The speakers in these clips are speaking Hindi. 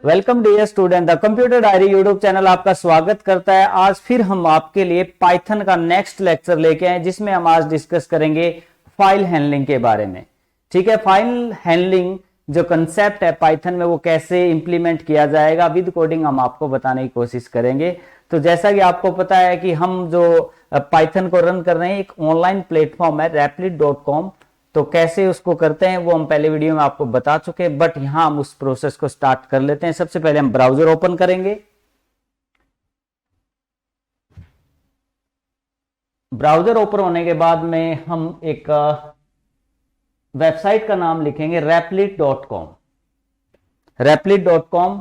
Welcome dear student, the computer diary YouTube channel आपका स्वागत करता है। आज फिर हम आपके लिए पाइथन का नेक्स्ट लेक्चर लेके आए जिसमें हम आज डिस्कस करेंगे फाइल हैंडलिंग के बारे में। ठीक है, फाइल हैंडलिंग जो कंसेप्ट है पाइथन में वो कैसे इंप्लीमेंट किया जाएगा विद कोडिंग हम आपको बताने की कोशिश करेंगे। तो जैसा कि आपको पता है कि हम जो पाइथन को रन कर रहे हैं एक ऑनलाइन प्लेटफॉर्म है replit.com, तो कैसे उसको करते हैं वो हम पहले वीडियो में आपको बता चुके हैं, बट यहां हम उस प्रोसेस को स्टार्ट कर लेते हैं। सबसे पहले हम ब्राउजर ओपन करेंगे। ब्राउजर ओपन होने के बाद में हम एक वेबसाइट का नाम लिखेंगे replit.com, replit.com,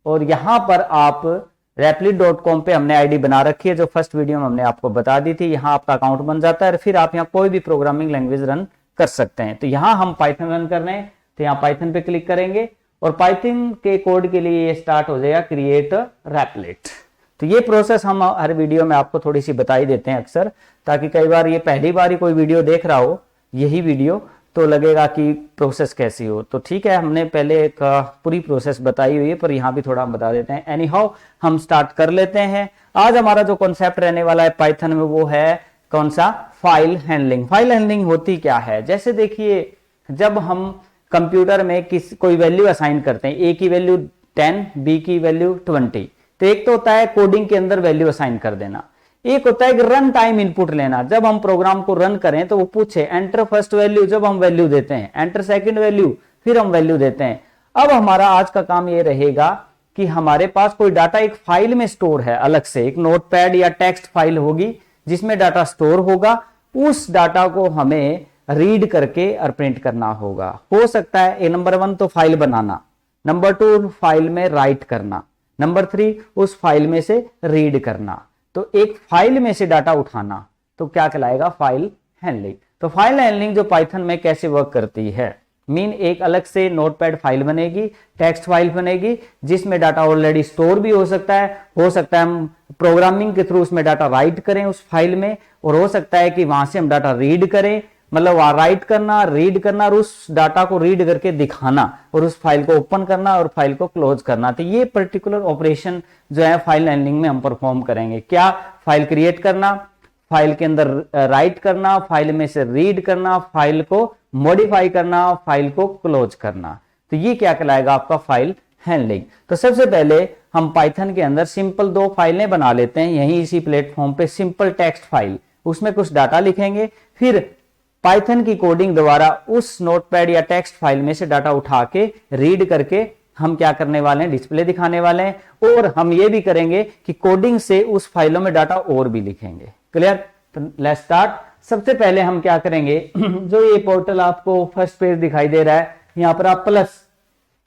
और यहां पर आप replit.com पे हमने आईडी बना रखी है जो फर्स्ट वीडियो में हमने आपको बता दी थी। यहां आपका अकाउंट बन जाता है और फिर आप यहां कोई भी प्रोग्रामिंग लैंग्वेज रन कर सकते हैं। तो यहां हम पाइथन रन कर रहे हैं तो यहां पाइथन पे क्लिक करेंगे और पाइथन के कोड के लिए ये स्टार्ट हो जाएगा क्रिएट replit। तो ये प्रोसेस हम हर वीडियो में आपको थोड़ी सी बताई देते हैं अक्सर, ताकि कई बार ये पहली बार ही कोई वीडियो देख रहा हो यही वीडियो तो लगेगा कि प्रोसेस कैसी हो। तो ठीक है, हमने पहले एक पूरी प्रोसेस बताई हुई है पर यहाँ भी थोड़ा हम बता देते हैं। एनी हाउ हम स्टार्ट कर लेते हैं। आज हमारा जो कॉन्सेप्ट रहने वाला है पाइथन में वो है कौन सा, फाइल हैंडलिंग। फाइल हैंडलिंग होती क्या है, जैसे देखिए जब हम कंप्यूटर में कोई वैल्यू असाइन करते हैं, ए की वैल्यू 10, बी की वैल्यू 20, तो एक तो होता है कोडिंग के अंदर वैल्यू असाइन कर देना, एक होता है रन टाइम इनपुट लेना। जब हम प्रोग्राम को रन करें तो वो पूछे एंटर फर्स्ट वैल्यू, जब हम वैल्यू देते हैं, एंटर सेकंड वैल्यू, फिर हम वैल्यू देते हैं। अब हमारा आज का काम ये रहेगा कि हमारे पास कोई डाटा एक फाइल में स्टोर है, अलग से एक नोटपैड या टेक्स्ट फाइल होगी जिसमें डाटा स्टोर होगा। उस डाटा को हमें रीड करके और प्रिंट करना होगा। हो सकता है नंबर 1 तो फाइल बनाना, नंबर 2 फाइल में राइट करना, नंबर 3 उस फाइल में से रीड करना। तो एक फाइल में से डाटा उठाना तो क्या कहलाएगा, फाइल हैंडलिंग। तो फाइल हैंडलिंग जो पाइथन में कैसे वर्क करती है, एक अलग से नोटपैड फाइल बनेगी, टेक्स्ट फाइल बनेगी जिसमें डाटा ऑलरेडी स्टोर भी हो सकता है हम प्रोग्रामिंग के थ्रू उसमें डाटा राइट करें उस फाइल में, और हो सकता है कि वहां से हम डाटा रीड करें, मतलब वहां राइट करना, रीड करना और उस डाटा को रीड करके दिखाना और उस फाइल को ओपन करना और फाइल को क्लोज करना। तो ये पर्टिकुलर ऑपरेशन जो है फाइल हैंडलिंग में हम परफॉर्म करेंगे। क्या, फाइल क्रिएट करना, फाइल के अंदर राइट करना, फाइल में से रीड करना, फाइल को मॉडिफाई करना, फाइल को क्लोज करना। तो ये क्या कहलाएगा आपका फाइल हैंडलिंग। तो सबसे पहले हम पाइथन के अंदर सिंपल 2 फाइलें बना लेते हैं यहीं इसी प्लेटफॉर्म पे। सिंपल टेक्स्ट फाइल, उसमें कुछ डाटा लिखेंगे, फिर पाइथन की कोडिंग द्वारा उस नोटपैड या टेक्स्ट फाइल में से डाटा उठा के रीड करके हम क्या करने वाले हैं, डिस्प्ले दिखाने वाले हैं। और हम ये भी करेंगे कि कोडिंग से उस फाइलों में डाटा और भी लिखेंगे। क्लियर? तो लेट्स स्टार्ट। सबसे पहले हम क्या करेंगे जो ये पोर्टल आपको फर्स्ट पेज दिखाई दे रहा है, यहाँ पर आप प्लस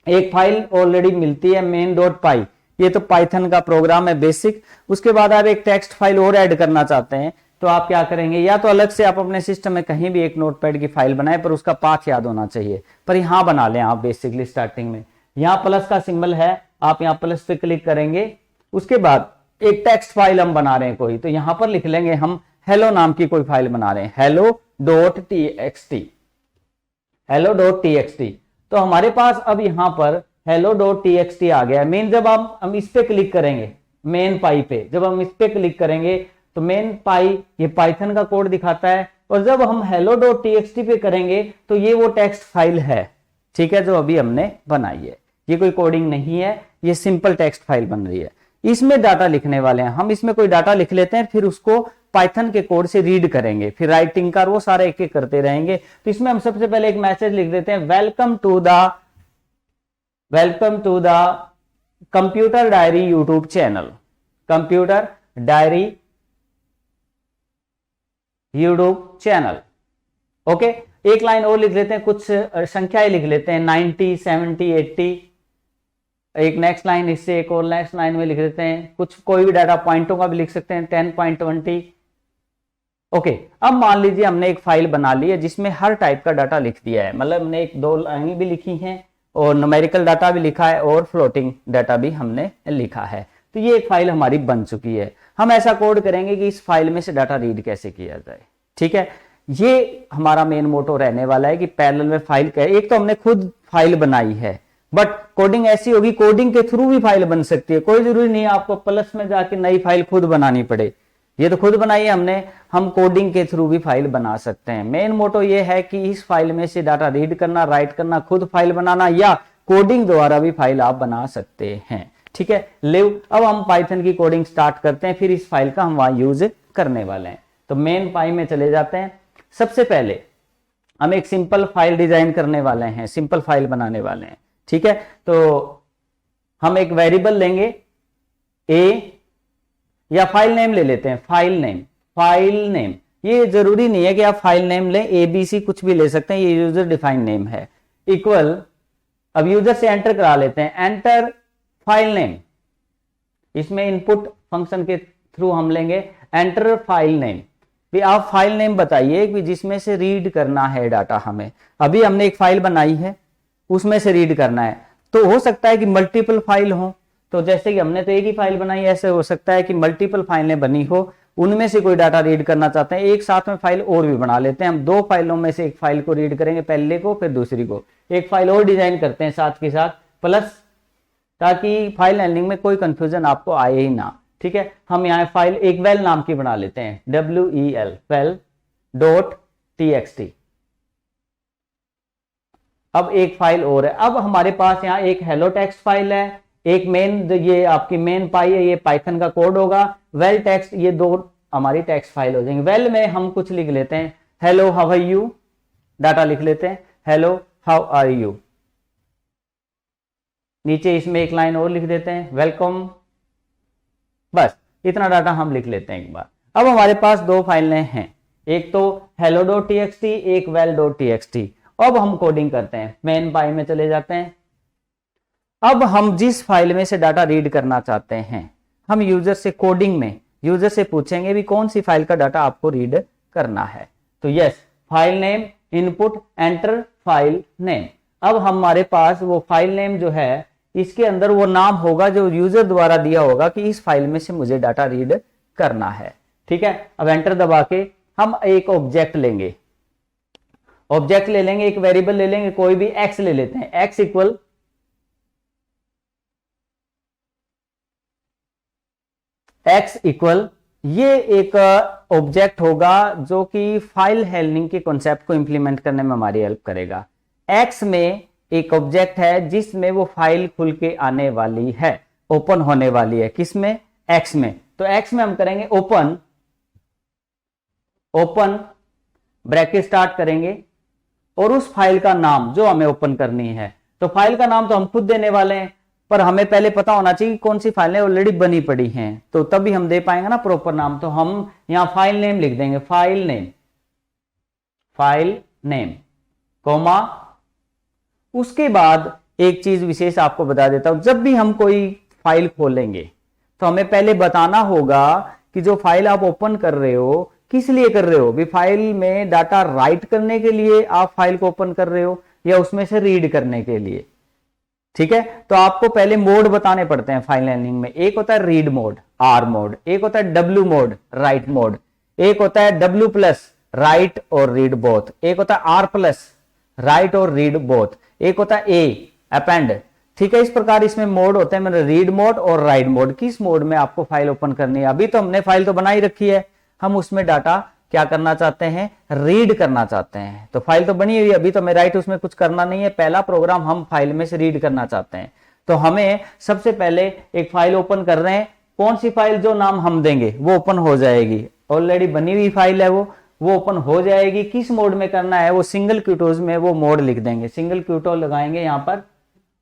एक फाइल ऑलरेडी मिलती है main.py, ये तो पाइथन का प्रोग्राम है बेसिक। उसके बाद आप एक टेक्स्ट फाइल और ऐड करना चाहते हैं तो आप क्या करेंगे, या तो अलग से आप अपने सिस्टम में कहीं भी एक नोटपैड की फाइल बनाए पर उसका पाथ याद होना चाहिए, पर यहां बना लें आप बेसिकली स्टार्टिंग में। यहां प्लस का सिंबल है, आप यहां प्लस पे क्लिक करेंगे। उसके बाद एक टेक्स्ट फाइल हम बना रहे हैं कोई, तो यहां पर लिख लेंगे हम हेलो नाम की कोई फाइल बना रहे हैं, hello.txt, hello.txt। तो हमारे पास अब यहां पर hello.txt आ गया। मेन जब हम इस पे क्लिक करेंगे, मेन पाई पे जब हम इस पे क्लिक करेंगे तो मेन पाई ये पाइथन का कोड दिखाता है, और जब हम hello.txt पे करेंगे तो ये वो टेक्स्ट फाइल है, ठीक है, जो अभी हमने बनाई है। ये कोई कोडिंग नहीं है, ये सिंपल टेक्स्ट फाइल बन रही है। इसमें डाटा लिखने वाले हैं हम, इसमें कोई डाटा लिख लेते हैं, फिर उसको पाइथन के कोड से रीड करेंगे, फिर राइटिंग का वो सारे एक एक करते रहेंगे। तो इसमें हम सबसे पहले एक मैसेज लिख देते हैं, welcome to the computer diary YouTube channel, computer diary YouTube channel. Okay, एक लाइन और लिख लेते हैं, कुछ संख्याएं लिख लेते हैं 90, 70, 80। एक नेक्स्ट लाइन, इससे एक और नेक्स्ट लाइन में लिख देते हैं कुछ, कोई भी डाटा पॉइंटों का भी लिख सकते हैं 10.20। ओके, अब मान लीजिए हमने एक फाइल बना ली है जिसमें हर टाइप का डाटा लिख दिया है, मतलब हमने 1-2 लाइन भी लिखी हैं और न्यूमेरिकल डाटा भी लिखा है और फ्लोटिंग डाटा भी हमने लिखा है। तो ये एक फाइल हमारी बन चुकी है। हम ऐसा कोड करेंगे कि इस फाइल में से डाटा रीड कैसे किया जाए। ठीक है, ये हमारा मेन मोटो रहने वाला है कि पैरेलल में फाइल एक तो हमने खुद फाइल बनाई है, बट कोडिंग ऐसी होगी, कोडिंग के थ्रू भी फाइल बन सकती है, कोई जरूरी नहीं है आपको प्लस में जाके नई फाइल खुद बनानी पड़े। ये तो खुद बनाई है हमने, हम कोडिंग के थ्रू भी फाइल बना सकते हैं। मेन मोटो ये है कि इस फाइल में से डाटा रीड करना, राइट करना, खुद फाइल बनाना, या कोडिंग द्वारा भी फाइल आप बना सकते हैं। ठीक है, लिव। अब हम पाइथन की कोडिंग स्टार्ट करते हैं, फिर इस फाइल का हम वहां यूज करने वाले हैं। तो मेन पाई में चले जाते हैं। सबसे पहले हम एक सिंपल फाइल डिजाइन करने वाले हैं, सिंपल फाइल बनाने वाले हैं। ठीक है, तो हम एक वेरिएबल लेंगे ए, या फाइल नेम ले लेते हैं, फाइल नेम। फाइल नेम, ये जरूरी नहीं है कि आप फाइल नेम लें, ABC कुछ भी ले सकते हैं, ये यूजर डिफाइंड नेम है। इक्वल, अब यूजर से एंटर करा लेते हैं, एंटर फाइल नेम। इसमें इनपुट फंक्शन के थ्रू हम लेंगे एंटर फाइल नेम। भी आप फाइल नेम बताइए कि जिसमें से रीड करना है डाटा हमें। अभी हमने एक फाइल बनाई है, उसमें से रीड करना है। तो हो सकता है कि मल्टीपल फाइल हो, तो जैसे कि हमने तो एक ही फाइल बनाई, ऐसे हो सकता है कि मल्टीपल फाइलें बनी हो, उनमें से कोई डाटा रीड करना चाहते हैं, एक साथ में फाइल और भी बना लेते हैं। हम दो फाइलों में से एक फाइल को रीड करेंगे, पहले को फिर दूसरी को, एक फाइल और डिजाइन करते हैं साथ के साथ प्लस, ताकि फाइल हैंडलिंग में कोई कंफ्यूजन आपको आए ही ना। ठीक है, हम यहाँ फाइल एक वेल नाम की बना लेते हैं, WEL, वेल डॉट TXT। अब एक फाइल और है। अब हमारे पास यहाँ एक हेलो टेक्स्ट फाइल है, एक मेन, ये आपकी मेन पाई है, ये पाइथन का कोड होगा। वेल टेक्स्ट, ये दो हमारी टेक्स्ट फाइल हो जाएंगे। वेल में हम कुछ लिख लेते हैं, hello how are you, data लिख लेते हैं, हेलो हाउ आर यू। नीचे इसमें एक लाइन और लिख देते हैं, वेलकम। बस इतना डाटा हम लिख लेते हैं एक बार। अब हमारे पास दो फाइलें हैं, एक तो hello.txt, एक well.txt। अब हम कोडिंग करते हैं, मेन पाई में चले जाते हैं। अब हम जिस फाइल में से डाटा रीड करना चाहते हैं, हम यूजर से कोडिंग में यूजर से पूछेंगे भी कौन सी फाइल का डाटा आपको रीड करना है। तो yes, file name, input, enter file name. अब हमारे पास वो फाइल नेम जो है, इसके अंदर वो नाम होगा जो यूजर द्वारा दिया होगा कि इस फाइल में से मुझे डाटा रीड करना है। ठीक है, अब एंटर दबा के हम एक ऑब्जेक्ट लेंगे, ऑब्जेक्ट ले लेंगे, एक वेरिएबल ले लेंगे, कोई भी x ले लेते हैं, x इक्वल ये एक ऑब्जेक्ट होगा जो कि फाइल हैंडलिंग के कॉन्सेप्ट को इंप्लीमेंट करने में हमारी हेल्प करेगा। x में एक ऑब्जेक्ट है जिसमें वो फाइल खुल के आने वाली है, ओपन होने वाली है। किसमें? x में। तो x में हम करेंगे ओपन, ओपन ब्रैकेट स्टार्ट करेंगे और उस फाइल का नाम जो हमें ओपन करनी है, तो फाइल का नाम तो हम खुद देने वाले हैं, पर हमें पहले पता होना चाहिए कि कौन सी फाइलें ऑलरेडी बनी पड़ी हैं, तो तभी हम दे पाएंगे ना प्रॉपर नाम। तो हम यहां फाइल नेम लिख देंगे, file name, file name comma. उसके बाद एक चीज विशेष आपको बता देता हूं, जब भी हम कोई फाइल खोलेंगे तो हमें पहले बताना होगा कि जो फाइल आप ओपन कर रहे हो किस लिए कर रहे हो। भी फाइल में डाटा राइट करने के लिए आप फाइल को ओपन कर रहे हो या उसमें से रीड करने के लिए। ठीक है, तो आपको पहले मोड बताने पड़ते हैं फाइल हैंडलिंग में। एक होता है रीड मोड, R मोड, एक होता है W मोड, राइट मोड, एक होता है W प्लस, राइट और रीड बोथ, एक होता है R प्लस, राइट और रीड बोथ, एक होता है A अपेंड। ठीक है, इस प्रकार इसमें मोड होते हैं, मेरे रीड मोड और राइट मोड। किस मोड में आपको फाइल ओपन करनी है। अभी तो हमने फाइल तो बनाई रखी है, हम उसमें डाटा क्या करना चाहते हैं, रीड करना चाहते हैं। तो फाइल तो बनी हुई है, अभी तो मैं राइट उसमें कुछ करना नहीं है, पहला प्रोग्राम हम फाइल में से रीड करना चाहते हैं। तो हमें सबसे पहले एक फाइल ओपन कर रहे हैं, कौन सी फाइल, जो नाम हम देंगे वो ओपन हो जाएगी, ऑलरेडी बनी हुई फाइल है वो ओपन हो जाएगी। किस मोड में करना है, वो सिंगल क्यूटोज में वो मोड लिख देंगे, सिंगल क्यूटो लगाएंगे यहां पर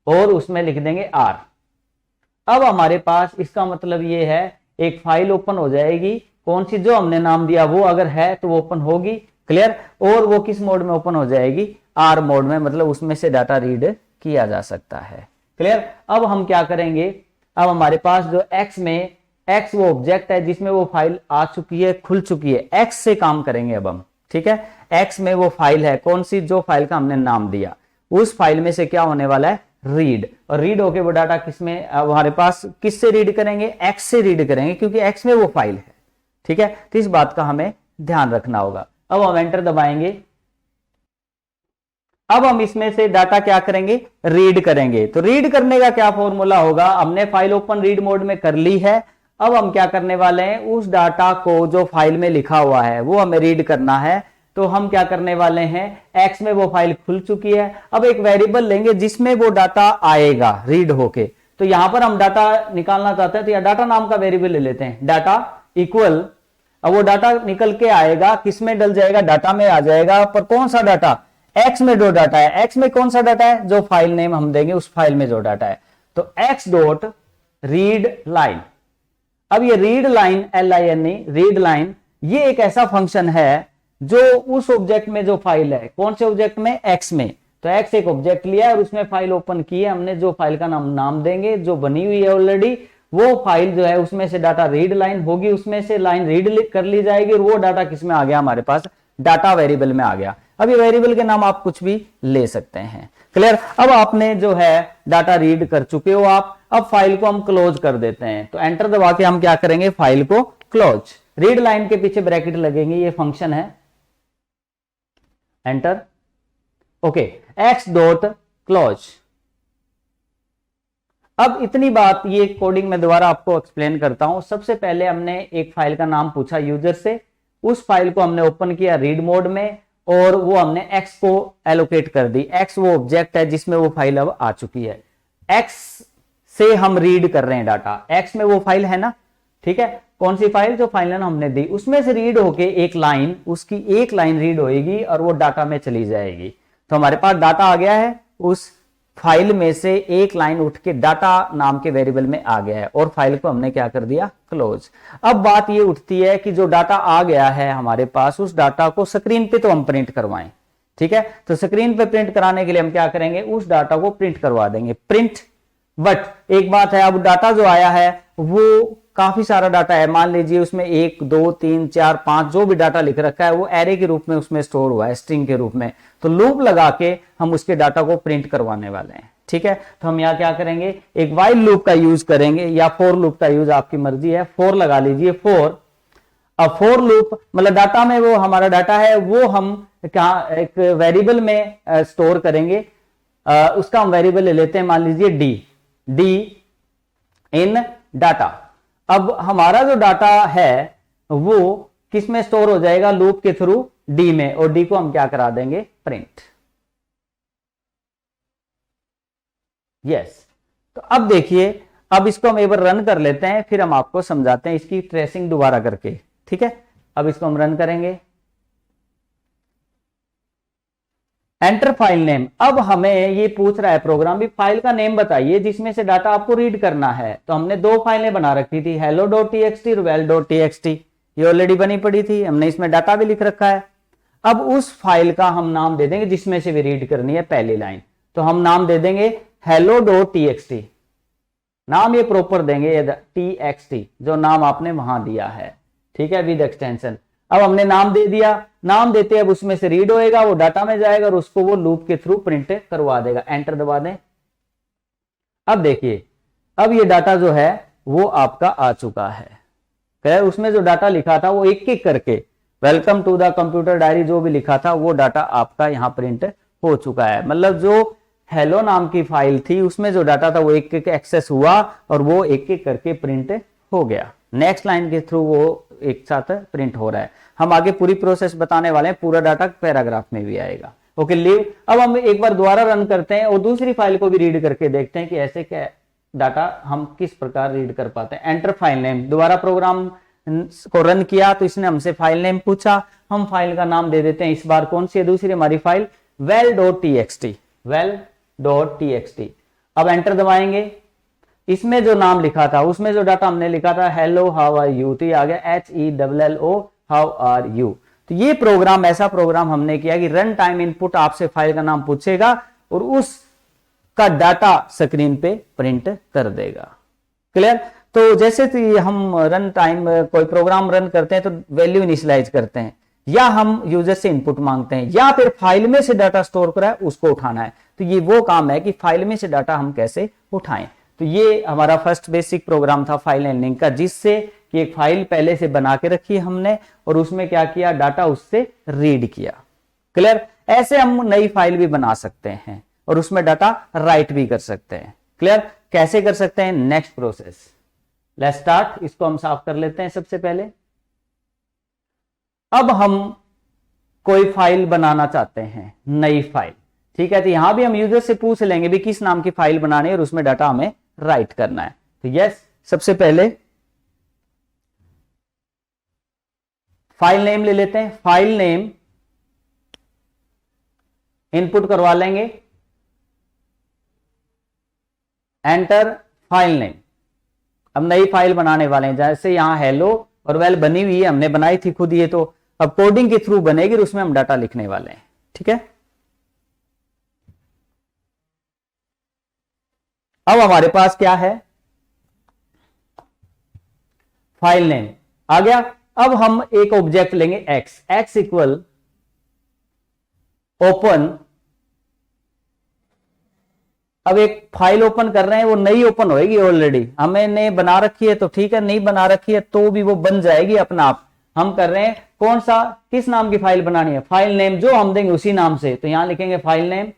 और उसमें लिख देंगे R। अब हमारे पास इसका मतलब ये है एक फाइल ओपन हो जाएगी, कौन सी, जो हमने नाम दिया वो अगर है तो वो ओपन होगी, क्लियर। और वो किस मोड में ओपन हो जाएगी, R मोड में, मतलब उसमें से डाटा रीड किया जा सकता है, क्लियर। अब हम क्या करेंगे, अब हमारे पास जो X में, X वो ऑब्जेक्ट है जिसमें वो फाइल आ चुकी है, खुल चुकी है, X से काम करेंगे अब हम। ठीक है, X में वो फाइल है, कौन सी, जो फाइल का हमने नाम दिया, उस फाइल में से क्या होने वाला है, रीड। और रीड होके वो डाटा किसमें, हमारे पास किससे रीड करेंगे, X से रीड करेंगे, क्योंकि X में वो फाइल है। ठीक है, तो इस बात का हमें ध्यान रखना होगा। अब हम एंटर दबाएंगे, अब हम इसमें से डाटा क्या करेंगे, रीड करेंगे। तो रीड करने का क्या फॉर्मूला होगा, हमने फाइल ओपन रीड मोड में कर ली है। अब हम क्या करने वाले हैं, उस डाटा को जो फाइल में लिखा हुआ है वो हमें रीड करना है। तो हम क्या करने वाले हैं, एक्स में वो फाइल खुल चुकी है। अब एक वेरिएबल लेंगे जिसमें वो डाटा आएगा रीड होके। तो यहां पर हम डाटा निकालना चाहते हैं, तो या डाटा नाम का वेरिएबल ले लेते हैं, डाटा इक्वल। अब वो डाटा निकल के आएगा, किसमें डल जाएगा, डाटा में आ जाएगा। पर कौन सा डाटा, एक्स में जो डाटा है, एक्स में कौन सा डाटा है, जो फाइल नेम हम देंगे उस फाइल में जो डाटा है। तो एक्स डॉट रीड लाइन। अब ये read line, LINE, read line, ये एक ऐसा फंक्शन है जो उस ऑब्जेक्ट में जो फाइल है, कौन से ऑब्जेक्ट में, एक्स में। तो एक्स एक ऑब्जेक्ट लिया है और उसमें फाइल ओपन की है हमने, जो फाइल का नाम देंगे, जो बनी हुई है ऑलरेडी, वो फाइल जो है उसमें से डाटा रीड लाइन होगी, उसमें से लाइन रीड कर ली जाएगी और वो डाटा किस में आ गया, हमारे पास डाटा वेरिएबल में आ गया। अब ये वेरिएबल के नाम आप कुछ भी ले सकते हैं। क्लियर। अब आपने जो है डाटा रीड कर चुके हो आप। अब फाइल को हम क्लोज कर देते हैं। तो एंटर दबा के हम क्या करेंगे, फाइल को क्लोज। रीड लाइन के पीछे ब्रैकेट लगेंगे, ये फंक्शन है, enter. Okay, x dot close. अब इतनी बात, ये कोडिंग में दोबारा आपको एक्सप्लेन करता हूं। सबसे पहले हमने एक फाइल का नाम पूछा यूजर से, उस फाइल को हमने ओपन किया रीड मोड में और वो हमने एक्स को एलोकेट कर दी। एक्स वो ऑब्जेक्ट है जिसमें वो फाइल अब आ चुकी है। एक्स से हम रीड कर रहे हैं डाटा, एक्स में वो फाइल है ना, ठीक है। कौन सी फाइल, जो फाइल हमने दी उसमें से रीड होके एक लाइन, उसकी एक लाइन रीड होएगी और वो डाटा में चली जाएगी। तो हमारे पास डाटा आ गया है, उस फाइल में से एक लाइन उठ के डाटा नाम के वेरिएबल में आ गया है और फाइल को हमने क्या कर दिया, क्लोज। अब बात ये उठती है कि जो डाटा आ गया है हमारे पास, उस डाटा को स्क्रीन पे तो हम प्रिंट करवाएं, ठीक है। तो स्क्रीन पे प्रिंट कराने के लिए हम क्या करेंगे, उस डाटा को प्रिंट करवा देंगे, प्रिंट। बट एक बात है, अब डाटा जो आया है वो काफी सारा डाटा है, मान लीजिए उसमें 1 2 3 4 5 जो भी डाटा लिख रखा है वो एरे के रूप में उसमें स्टोर हुआ है, स्ट्रिंग के रूप में। तो लूप लगा के हम उसके डाटा को प्रिंट करवाने वाले हैं, ठीक है। तो हम यहाँ क्या करेंगे, एक व्हाइल लूप का यूज करेंगे या फॉर लूप का यूज, आपकी मर्जी है, फॉर लगा लीजिए, फॉर। अब फॉर लूप मतलब डाटा में वो हमारा डाटा है वो हम क्या एक वेरिएबल में स्टोर करेंगे। उसका हम वेरिएबल ले लेते हैं, मान लीजिए डी इन डाटा। अब हमारा जो डाटा है वो किस में स्टोर हो जाएगा, लूप के थ्रू डी में, और डी को हम क्या करा देंगे, प्रिंट। यस। तो अब देखिए, अब इसको हम एक बार रन कर लेते हैं, फिर हम आपको समझाते हैं इसकी ट्रेसिंग दोबारा करके, ठीक है। अब इसको हम रन करेंगे, एंटर फाइल नेम। अब हमें ये पूछ रहा है प्रोग्राम भी फाइल का नेम बताइए जिसमें से डाटा आपको रीड करना है। तो हमने दो फाइलें बना रखी थी, hello.txt और well.txt, ये ऑलरेडी बनी पड़ी थी, हमने इसमें डाटा भी लिख रखा है। अब उस फाइल का हम नाम दे देंगे जिसमें से भी रीड करनी है पहली लाइन। तो हम नाम दे देंगे hello.txt, नाम ये प्रॉपर देंगे txt, जो नाम आपने वहां दिया है, ठीक है, विद एक्सटेंशन। अब हमने नाम दे दिया, नाम देते अब उसमें से रीड होएगा, वो डाटा में जाएगा और उसको वो लूप के थ्रू प्रिंट करवा देगा। एंटर दबा दें। अब देखिए, अब ये डाटा जो है वो आपका आ चुका है। उसमें जो डाटा लिखा था वो एक एक करके, welcome to the computer diary जो भी लिखा था वो डाटा आपका यहाँ प्रिंट हो चुका है। मतलब जो हेलो नाम की फाइल थी उसमें जो डाटा था वो एक एक एक्सेस हुआ और वो एक एक करके प्रिंट हो गया। नेक्स्ट लाइन के थ्रू वो एक साथ प्रिंट हो रहा है। हम आगे पूरी प्रोसेस बताने वाले हैं, पूरा डाटा पैराग्राफ में भी आएगा। Okay, leave. अब हम एक बार दोबारा रन करते हैं और दूसरी फाइल को भी रीड करके देखते हैं कि ऐसे क्या डाटा हम किस प्रकार रीड कर पाते हैं। एंटर फाइल नेम, दोबारा प्रोग्राम को रन किया तो इसने हमसे फाइल नेम पूछा, हम फाइल का नाम दे देते हैं। इस बार कौन सी है, दूसरी हमारी फाइल well.txt, well.txt। अब एंटर दबाएंगे, इसमें जो नाम लिखा था उसमें जो डाटा हमने लिखा था हेलो हाउ आर यू, तो ये आ गया HELLO हाउ आर यू। तो ये प्रोग्राम, ऐसा प्रोग्राम हमने किया कि रन टाइम इनपुट आपसे फाइल का नाम पूछेगा और उसका डाटा स्क्रीन पे प्रिंट कर देगा। क्लियर। तो जैसे कि हम रन टाइम कोई प्रोग्राम रन करते हैं तो वैल्यू इनिशियलाइज करते हैं, या हम यूजर से इनपुट मांगते हैं, या फिर फाइल में से डाटा स्टोर करा है उसको उठाना है। तो ये वो काम है कि फाइल में से डाटा हम कैसे उठाएं। तो ये हमारा फर्स्ट बेसिक प्रोग्राम था फाइल हैंडलिंग का, जिससे कि एक फाइल पहले से बना के रखी हमने और उसमें क्या किया, डाटा उससे रीड किया। क्लियर। ऐसे हम नई फाइल भी बना सकते हैं और उसमें डाटा राइट भी कर सकते हैं। क्लियर? कैसे कर सकते हैं? Next process, let's start. इसको हम साफ कर लेते हैं सबसे पहले। अब हम कोई फाइल बनाना चाहते हैं, नई फाइल, ठीक है। तो यहां भी हम यूजर से पूछ लेंगे भी किस नाम की फाइल बनानी है और उसमें डाटा हमें राइट करना है। तो यस, सबसे पहले फाइल नेम ले लेते हैं। फाइल नेम इनपुट करवा लेंगे, एंटर फाइल नेम। अब नई फाइल बनाने वाले हैं, जैसे यहां हेलो और वेल बनी हुई है, हमने बनाई थी खुद ये, तो अब कोडिंग के थ्रू बनेगी और उसमें हम डाटा लिखने वाले हैं, ठीक है। अब हमारे पास क्या है? फाइल नेम आ गया। अब हम एक ऑब्जेक्ट लेंगे एक्स, एक्स इक्वल ओपन। अब एक फाइल ओपन कर रहे हैं, वो नई ओपन होएगी, ऑलरेडी हमने बना रखी है तो ठीक है, नहीं बना रखी है तो भी वो बन जाएगी अपना आप। हम कर रहे हैं कौन सा, किस नाम की फाइल बनानी है? फाइल नेम जो हम देंगे उसी नाम से, तो यहां लिखेंगे फाइल नेम,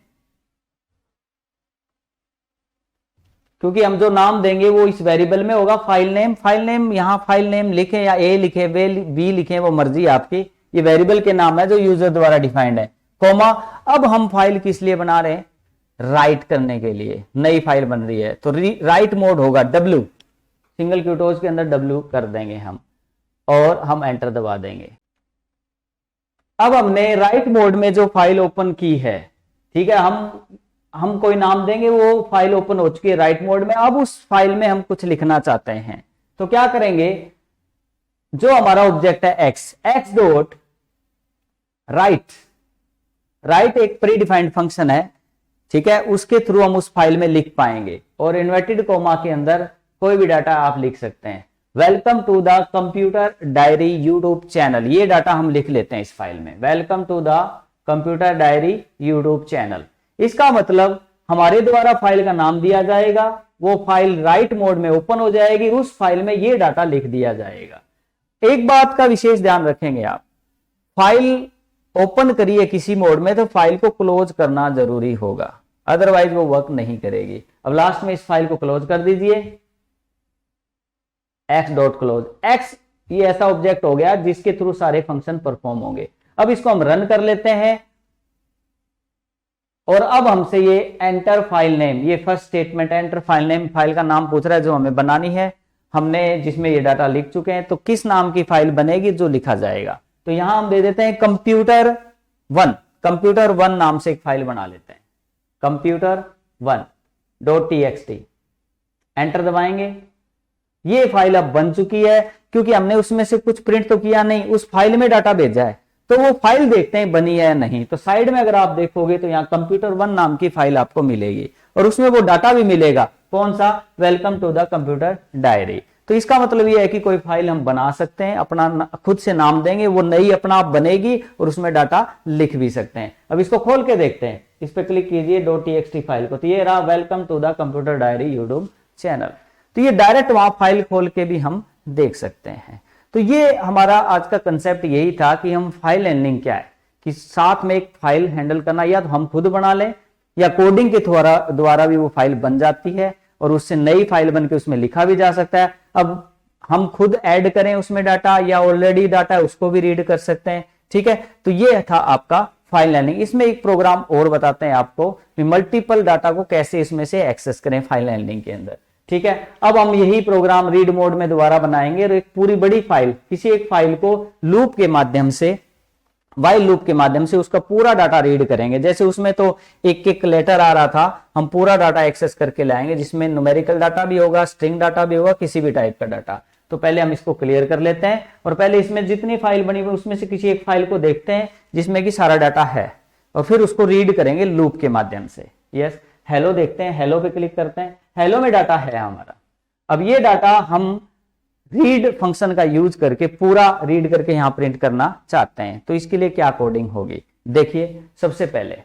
क्योंकि हम जो नाम देंगे वो इस वेरिएबल में होगा फाइल नेम। फाइल नेम यहां फाइल नेम लिखे या ए लिखे, बी लिखे, वो मर्जी आपकी, ये वेरिएबल के नाम है जो यूजर द्वारा डिफाइंड है। कोमा, अब हम फाइल किस लिए बना रहे हैं? राइट करने के लिए। नई फाइल बन रही है तो राइट मोड होगा W, सिंगल क्यूटोज के अंदर W कर देंगे हम और हम एंटर दबा देंगे। अब हमने राइट मोड में जो फाइल ओपन की है, ठीक है, हम कोई नाम देंगे, वो फाइल ओपन हो चुकी है राइट मोड में। अब उस फाइल में हम कुछ लिखना चाहते हैं तो क्या करेंगे? जो हमारा ऑब्जेक्ट है एक्स डॉट राइट, राइट एक प्री डिफाइंड फंक्शन है, ठीक है, उसके थ्रू हम उस फाइल में लिख पाएंगे और इन्वर्टेड कोमा के अंदर कोई भी डाटा आप लिख सकते हैं। Welcome to the computer diary YouTube channel, ये डाटा हम लिख लेते हैं इस फाइल में, welcome to the computer diary YouTube channel. इसका मतलब हमारे द्वारा फाइल का नाम दिया जाएगा, वो फाइल राइट मोड में ओपन हो जाएगी, उस फाइल में ये डाटा लिख दिया जाएगा। एक बात का विशेष ध्यान रखेंगे आप, फाइल ओपन करिए किसी मोड में तो फाइल को क्लोज करना जरूरी होगा, अदरवाइज वो वर्क नहीं करेगी। अब लास्ट में इस फाइल को क्लोज कर दीजिए, एक्स डॉट क्लोज। एक्स ये ऐसा ऑब्जेक्ट हो गया जिसके थ्रू सारे फंक्शन परफॉर्म होंगे। अब इसको हम रन कर लेते हैं और अब हमसे ये एंटर फाइल नेम, ये first statement enter file name, file का नाम पूछ रहा है जो हमें बनानी है, हमने जिसमें ये डाटा लिख चुके हैं। तो किस नाम की फाइल बनेगी जो लिखा जाएगा? तो यहां हम दे देते हैं कंप्यूटर वन नाम से एक फाइल बना लेते हैं, computer1.txt। एंटर दबाएंगे, ये फाइल अब बन चुकी है, क्योंकि हमने उसमें से कुछ प्रिंट तो किया नहीं, उस फाइल में डाटा भेजा है, तो वो फाइल देखते हैं बनी है या नहीं। तो साइड में अगर आप देखोगे तो यहाँ computer1 नाम की फाइल आपको मिलेगी और उसमें वो डाटा भी मिलेगा, कौन सा? Welcome to the computer diary. तो इसका मतलब ये है कि कोई फाइल हम बना सकते हैं, अपना खुद से नाम देंगे, वो नई अपना आप बनेगी और उसमें डाटा लिख भी सकते हैं। अब इसको खोल के देखते हैं, इस पे क्लिक कीजिए .txt फाइल को, तो ये रहा welcome to the computer diary YouTube channel. तो ये डायरेक्ट वहां फाइल खोल के भी हम देख सकते हैं। तो ये हमारा आज का कंसेप्ट यही था कि हम फाइल हैंडलिंग क्या है, कि साथ में एक फाइल हैंडल करना, या तो हम खुद बना लें या कोडिंग के द्वारा भी वो फाइल बन जाती है और उससे नई फाइल बनके उसमें लिखा भी जा सकता है। अब हम खुद ऐड करें उसमें डाटा या ऑलरेडी डाटा है उसको भी रीड कर सकते हैं, ठीक है। तो ये था आपका फाइल हैंडलिंग। इसमें एक प्रोग्राम और बताते हैं आपको कि मल्टीपल डाटा को कैसे इसमें से एक्सेस करें फाइल हैंडलिंग के अंदर, ठीक है। अब हम यही प्रोग्राम रीड मोड में दोबारा बनाएंगे और एक पूरी बड़ी फाइल, किसी एक फाइल को लूप के माध्यम से, वाइल लूप के माध्यम से उसका पूरा डाटा रीड करेंगे। जैसे उसमें तो एक एक लेटर आ रहा था, हम पूरा डाटा एक्सेस करके लाएंगे, जिसमें न्यूमेरिकल डाटा भी होगा, स्ट्रिंग डाटा भी होगा, किसी भी टाइप का डाटा। तो पहले हम इसको क्लियर कर लेते हैं और पहले इसमें जितनी फाइल बनी हुई उसमें से किसी एक फाइल को देखते हैं जिसमें कि सारा डाटा है और फिर उसको रीड करेंगे लूप के माध्यम से। यस, हेलो देखते हैं, हेलो पे क्लिक करते हैं, हेलो में डाटा है हमारा। अब ये डाटा हम रीड फंक्शन का यूज करके पूरा रीड करके यहां प्रिंट करना चाहते हैं। तो इसके लिए क्या कोडिंग होगी, देखिए। सबसे पहले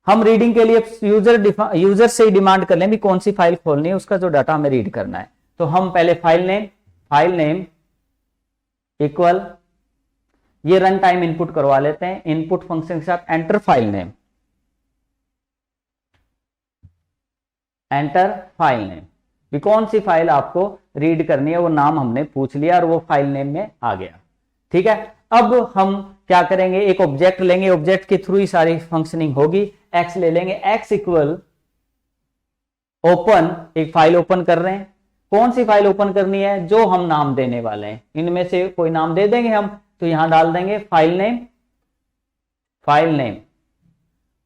हम रीडिंग के लिए यूजर से डिमांड कर लें भी कौन सी फाइल खोलनी है, उसका जो डाटा हमें रीड करना है। तो हम पहले फाइल नेम इक्वल ये रन टाइम इनपुट करवा लेते हैं, इनपुट फंक्शन के साथ enter file name, enter file name, कि कौन सी फाइल आपको रीड करनी है वो नाम हमने पूछ लिया और वो फाइल नेम में आ गया। ठीक है, अब हम क्या करेंगे, एक ऑब्जेक्ट लेंगे, ऑब्जेक्ट के थ्रू ही सारी फंक्शनिंग होगी। एक्स ले लेंगे, एक्स इक्वल ओपन, एक फाइल ओपन कर रहे हैं। कौन सी फाइल ओपन करनी है, जो हम नाम देने वाले हैं, इनमें से कोई नाम दे देंगे हम, तो यहां डाल देंगे फाइल नेम, फाइल नेम,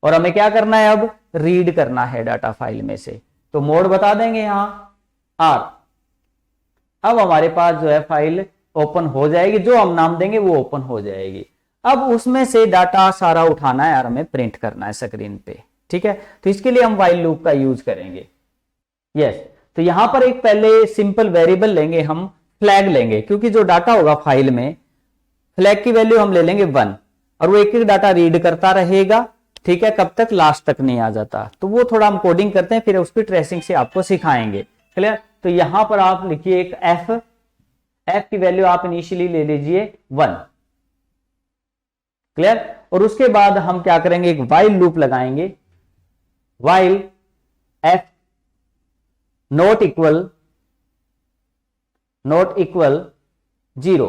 और हमें क्या करना है, अब रीड करना है डाटा फाइल में से, तो मोड बता देंगे यहां आर। अब हमारे पास जो है फाइल ओपन हो जाएगी, जो हम नाम देंगे वो ओपन हो जाएगी। अब उसमें से डाटा सारा उठाना है और हमें प्रिंट करना है स्क्रीन पे। ठीक है, तो इसके लिए हम व्हाइल लूप का यूज करेंगे। यस, तो यहां पर एक पहले सिंपल वेरिएबल लेंगे, हम फ्लैग लेंगे, क्योंकि जो डाटा होगा फाइल में फ्लैग की वैल्यू हम ले लेंगे 1, और वो एक एक डाटा रीड करता रहेगा। ठीक है, कब तक, लास्ट तक नहीं आ जाता। तो वो थोड़ा हम कोडिंग करते हैं, फिर उसकी ट्रेसिंग से आपको सिखाएंगे। क्लियर, तो यहां पर आप लिखिए एक एफ की वैल्यू आप इनिशियली ले लीजिए 1। क्लियर, और उसके बाद हम क्या करेंगे, एक व्हाइल लूप लगाएंगे, व्हाइल एफ नॉट इक्वल 0।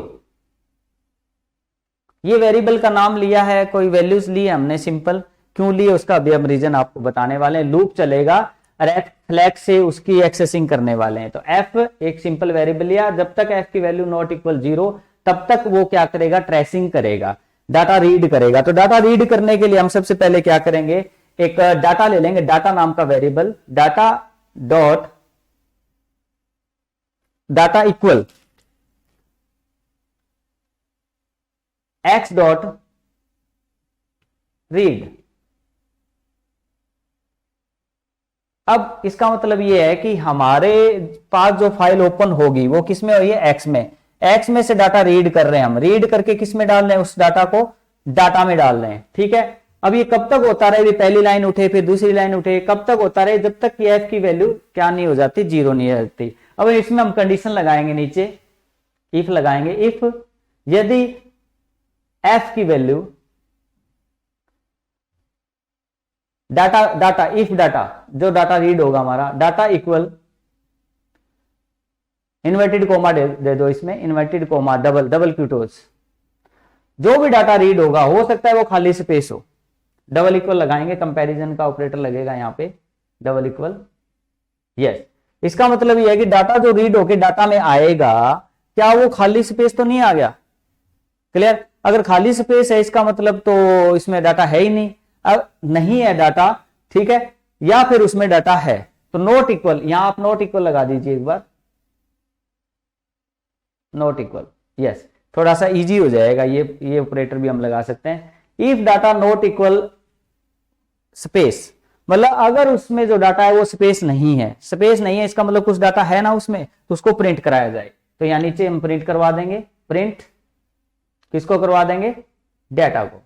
ये वेरिएबल का नाम लिया है, कोई वैल्यूज ली है हमने, सिंपल क्यों लिए उसका अभी हम रीजन आपको बताने वाले हैं। लूप चलेगा और एफ फ्लैग से उसकी एक्सेसिंग करने वाले हैं। तो एफ एक सिंपल वेरिएबल लिया, जब तक एफ की वैल्यू नॉट इक्वल 0 तब तक वो क्या करेगा, ट्रेसिंग करेगा, डाटा रीड करेगा। तो डाटा रीड करने के लिए हम सबसे पहले क्या करेंगे, एक डाटा ले लेंगे, डाटा नाम का variable, data dot data equal x dot read. अब इसका मतलब यह है कि हमारे पास जो फाइल ओपन होगी वो किस में हुई है, एक्स में। एक्स में से डाटा रीड कर रहे हैं हम, रीड करके किस में डाल रहे हैं, उस डाटा को डाटा में डाल रहे हैं। ठीक है, अब ये कब तक होता रहे, पहली लाइन उठे फिर दूसरी लाइन उठे, कब तक होता रहे, जब तक एफ की वैल्यू क्या नहीं हो जाती, 0 नहीं हो जाती। अब इसमें हम कंडीशन लगाएंगे, नीचे इफ लगाएंगे, इफ यदि एफ की वैल्यू डाटा इफ डाटा, जो डाटा रीड होगा हमारा, डाटा इक्वल इन्वर्टेड कोमा दे दो इसमें, इन्वर्टेड कोमा डबल क्यूटोज, जो भी डाटा रीड होगा, हो सकता है वो खाली स्पेस हो, डबल इक्वल लगाएंगे, कंपैरिजन का ऑपरेटर लगेगा यहां पे, डबल इक्वल। यस, इसका मतलब यह है कि डाटा जो रीड होके डाटा में आएगा, क्या वो खाली स्पेस तो नहीं आ गया। क्लियर, अगर खाली स्पेस है इसका मतलब तो इसमें डाटा है ही नहीं, अब नहीं है डाटा। ठीक है, या फिर उसमें डाटा है, तो नॉट इक्वल, यहां आप नॉट इक्वल लगा दीजिए एक बार, नॉट इक्वल। यस, थोड़ा सा इजी हो जाएगा, ये ऑपरेटर भी हम लगा सकते हैं। If data not equal space, मतलब अगर उसमें जो डाटा है वो स्पेस नहीं है, स्पेस नहीं है इसका मतलब कुछ डाटा है ना उसमें, तो उसको प्रिंट कराया जाए। तो यहां नीचे हम प्रिंट करवा देंगे, प्रिंट किसको करवा देंगे, डाटा को।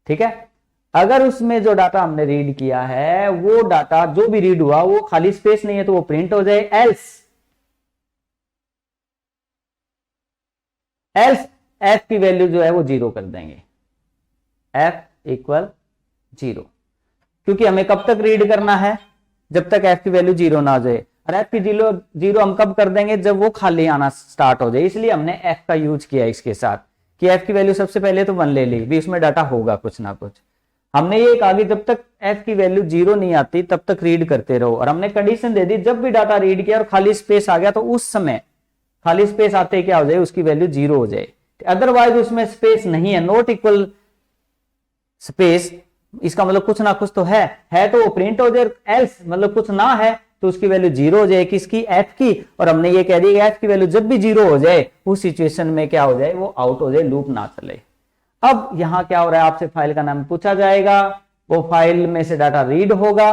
ठीक है, अगर उसमें जो डाटा हमने रीड किया है, वो डाटा जो भी रीड हुआ वो खाली स्पेस नहीं है, तो वो प्रिंट हो जाए। एल्स एफ की वैल्यू जो है वो 0 कर देंगे, एफ इक्वल 0, क्योंकि हमें कब तक रीड करना है, जब तक एफ की वैल्यू 0 ना आ जाए। और एफ की 0 हम कब कर देंगे, जब वो खाली आना स्टार्ट हो जाए। इसलिए हमने एफ का यूज किया इसके साथ, कि एफ की वैल्यू सबसे पहले तो 1 ले ली, भी उसमें डाटा होगा कुछ ना कुछ। हमने ये कहा कि जब तक एफ की वैल्यू 0 नहीं आती तब तक रीड करते रहो, और हमने कंडीशन दे दी, जब भी डाटा रीड किया और खाली स्पेस आ गया तो उस समय खाली स्पेस आते क्या हो जाए, उसकी वैल्यू 0 हो जाए। अदरवाइज उसमें स्पेस नहीं है, नॉट इक्वल स्पेस, इसका मतलब कुछ ना कुछ तो है तो वो प्रिंट हो जाए। एल्स मतलब कुछ ना है तो उसकी वैल्यू 0 हो जाए, किसकी, एफ की। और हमने ये कह दिया एफ की वैल्यू जब भी 0 हो जाए उस सिचुएशन में क्या हो जाए, वो आउट हो जाए, लूप ना चले। अब यहां क्या हो रहा है, आपसे फाइल का नाम पूछा जाएगा, वो फाइल में से डाटा रीड होगा,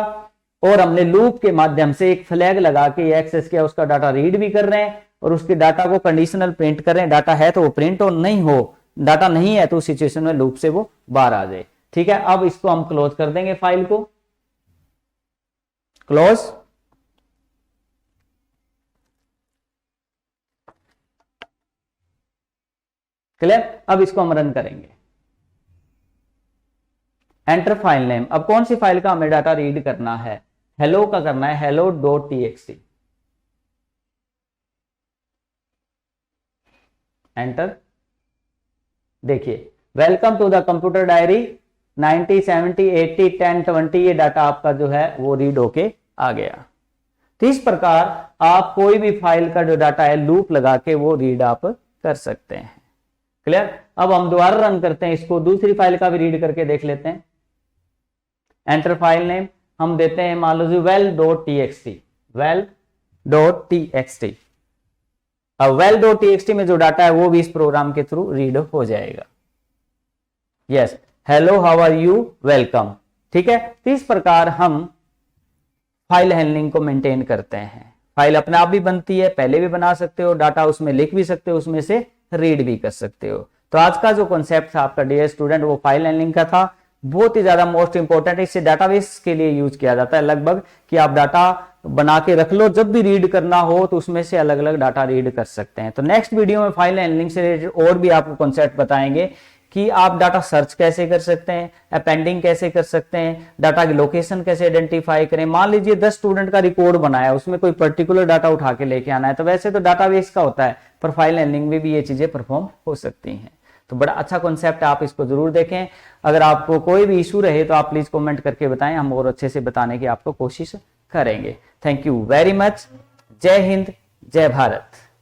और हमने लूप के माध्यम से एक फ्लैग लगा के एक्सेस किया, उसका डाटा रीड भी कर रहे हैं और उसके डाटा को कंडीशनल प्रिंट कर रहे हैं। डाटा है तो वो प्रिंट हो, नहीं हो, डाटा नहीं है तो उस सिचुएशन में लूप से वो बाहर आ जाए। ठीक है, अब इसको हम क्लोज कर देंगे, फाइल को क्लोज। क्लियर। अब इसको हम रन करेंगे। एंटर फाइल नेम, अब कौन सी फाइल का हमें डाटा रीड करना है, हेलो का करना है, hello.txt। एंटर। देखिए welcome to the computer diary 90, 70, 80, 10, 20 ये डाटा आपका जो है वो रीड होके आ गया। तो इस प्रकार आप कोई भी फाइल का जो डाटा है लूप लगा के वो रीड आप कर सकते हैं। क्लियर। अब हम दोबारा रन करते हैं इसको, दूसरी फाइल का भी रीड करके देख लेते हैं। एंटर फाइल नेम हम देते हैं मान लो well.txt, well.txt। अब well.txt में जो डाटा है वो भी इस प्रोग्राम के थ्रू रीड हो जाएगा। Yes, hello how are you, welcome. ठीक है, तो इस प्रकार हम फाइल हैंडलिंग को मेंटेन करते हैं। फाइल अपने आप भी बनती है, पहले भी बना सकते हो, डाटा उसमें लिख भी सकते हो, उसमें से रीड भी कर सकते हो। तो आज का जो कॉन्सेप्ट था आपका डियर स्टूडेंट वो फाइल हैंडलिंग का था, बहुत ही ज्यादा मोस्ट इंपॉर्टेंट है। इससे डाटाबेस के लिए यूज किया जाता है लगभग, कि आप डाटा बना के रख लो, जब भी रीड करना हो तो उसमें से अलग अलग डाटा रीड कर सकते हैं। तो नेक्स्ट वीडियो में फाइल हैंडलिंग से रिलेटेड और भी आपको कॉन्सेप्ट बताएंगे कि आप डाटा सर्च कैसे कर सकते हैं, अपेंडिंग कैसे कर सकते हैं, डाटा की लोकेशन कैसे आइडेंटिफाई करें। मान लीजिए 10 स्टूडेंट का रिकॉर्ड बनाया, उसमें कोई पर्टिकुलर डाटा उठा के लेके आना है, तो वैसे तो डाटाबेस का होता है, पर फाइल हैंडलिंग में भी ये चीजें परफॉर्म हो सकती हैं। तो बड़ा अच्छा कॉन्सेप्ट है, आप इसको जरूर देखें। अगर आपको कोई भी इशू रहे तो आप प्लीज कमेंट करके बताएं, हम और अच्छे से बताने की आपको कोशिश करेंगे। Thank you very much. जय हिंद, जय भारत।